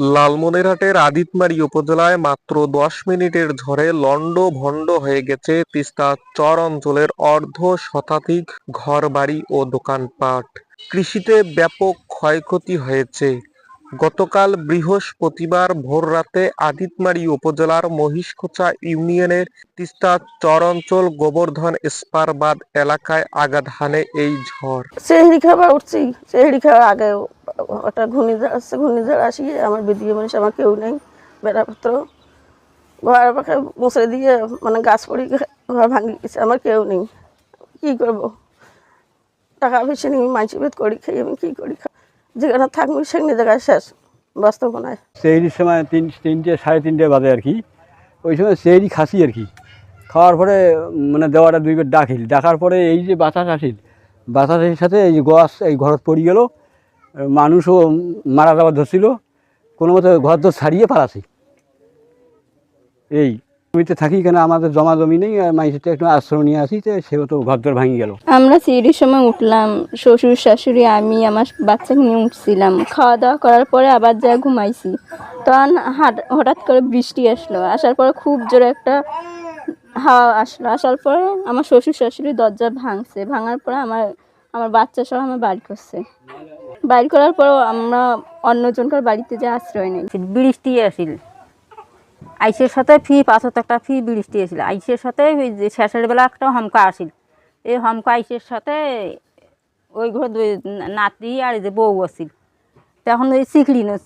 লালমনিরহাটের আদিতমারি উপজেলায় মাত্র ১০ মিনিটের ঝড়ে লন্ডভন্ড হয়ে গেছে তিস্তা চর অঞ্চলের অর্ধ শতাধিক ঘরবাড়ি ও দোকানপাট। কৃষিতে ব্যাপক ক্ষয়ক্ষতি হয়েছে। গতকাল বৃহস্পতিবার ভোররাতে আদিতমারি উপজেলার মহিষখোচা ইউনিয়নের তিস্তা চর অঞ্চল গোবর্ধন স্পারবাদ এলাকায় আঘাত হানে এই ঝড়। সেহরি খাবার উঠছি, সেহরি খাওয়ার আগে একটা ঘূর্ণিঝড় আসছে। ঘূর্ণিঝড় আসি আমার বিদ্যুৎ মানুষ, আমার কেউ নেই, বেড়াপত্র ঘর পাখে মুছড়ে দিয়ে মানে গাছ পড়ি ঘর ভাঙি গেছে, আমার কেউ নেই। কী করবো? টাকা পয়সা নিয়ে মাইছি বেদ করি খাই, আমি কী করি? যেখানে থাকবো সেখানে জায়গায় শেষ বাস্তবনায়। সেহরির সময় তিনটে সাড়ে তিনটে বাজে আর কি, ওই সময় সেহরি খাসি আর কি। খাওয়ার পরে মানে দেওয়াটা দুইবার ডাকার পরে এই যে বাতাস আসিল, বাতাসের সাথে এই যে গাছ এই ঘর পড়ে গেল, মানুষও মারা যাওয়া ধরছিল, কোনো মতো ঘর দর ছাড়িয়ে পালাছি। এই জমিতে থাকি কেন, আমাদের জমা জমি নেই, আর মাইসিতে একটু আশ্রয় নিয়ে আসি, তো সেও তো ঘর দর ভাঙি গেল। আমরা সিঁড়ির সময় উঠলাম, শ্বশুর শাশুড়ি আমি আমার বাচ্চাকে নিয়ে উঠছিলাম। খাওয়া দাওয়া করার পরে আবার যা ঘুমাইছি, তখন হঠাৎ করে বৃষ্টি আসলো। আসার পরে খুব জোরে একটা হাওয়া আসলো। আসার পরে আমার শ্বশুর শাশুড়ি দরজা ভাঙছে, ভাঙার পরে আমার বাচ্চা সহ আমার বাড়ি করছে। বাড়ি করার পরেও আমরা অন্যজনকার বাড়িতে যে আশ্রয় নেই। বৃষ্টি আসিল, আইসের সাথে ফি ৫০০ একটা ফি বৃষ্টি আসিল। আইসের সাথে ওই যে শেষের বেলা একটা হমকা আসিল। এই হমকা আইসের সাথে ওই ঘর নাতি আর যে বউ আসিল। তখন ওই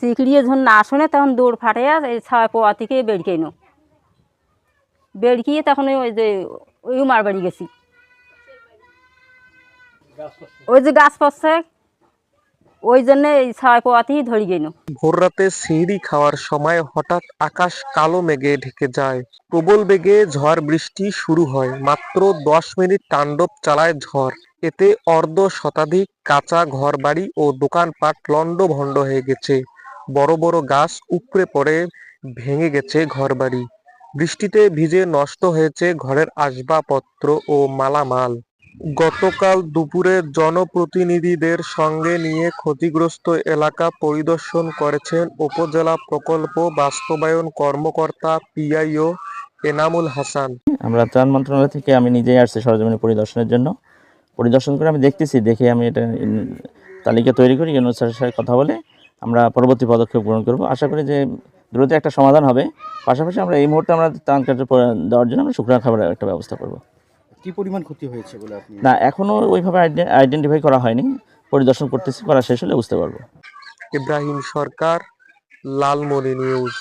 চিকড়িয়ে যখন না শোনে তখন দৌড় ফাটাইয়া এই ছয় পোয়া থেকে বেড়িয়ে বেড়কিয়ে তখন ওই যে ওই উমার বাড়ি গেছি, ওই যে গাছ পড়ছে ওই জন্য এই ছয় পোয়াতেই ধরে গেল। ভোররাতে সেহরি খাওয়ার সময় হঠাৎ আকাশ কালো মেঘে ঢেকে যায়। প্রবল বেগে ঝড় বৃষ্টি শুরু হয়। মাত্র ১০ মিনিট তাণ্ডব চালায় ঝড়। এতে অর্ধ শতাধিক কাঁচা ঘরবাড়ি ও দোকানপাট লন্ডভন্ড হয়ে গেছে। বড় বড় গাছ উপড়ে পড়ে ভেঙে গেছে ঘরবাড়ি। বৃষ্টিতে ভিজে নষ্ট হয়েছে ঘরের আসবাবপত্র ও মালামাল। গতকাল দুপুরে জনপ্রতিনিধিদের সঙ্গে নিয়ে ক্ষতিগ্রস্ত এলাকা পরিদর্শন করেছেন উপজেলা প্রকল্প বাস্তবায়ন কর্মকর্তা পিআইও এনামুল হাসান। আমরা ত্রাণ মন্ত্রণালয় থেকে আমি নিজেই আসছি সরজমিনে পরিদর্শনের জন্য। পরিদর্শন করে আমি দেখে আমি এটা তালিকা তৈরি করি, অনুসারের সাথে কথা বলে আমরা পরবর্তী পদক্ষেপ গ্রহণ করব। আশা করি যে দ্রুত একটা সমাধান হবে। পাশাপাশি আমরা এই মুহূর্তে আমরা ত্রাণ কার্য দেওয়ার জন্য আমরা শুকনো খাবারের একটা ব্যবস্থা করব। কি পরিমাণ ক্ষতি হয়েছে বলে আপনি? না, এখনও ওইভাবে আইডেন্টিফাই করা হয়নি, পরিদর্শন করতেছি, করা শেষ হলে বুঝতে পারবো। ইব্রাহিম সরকার, লালমনি নিউজ।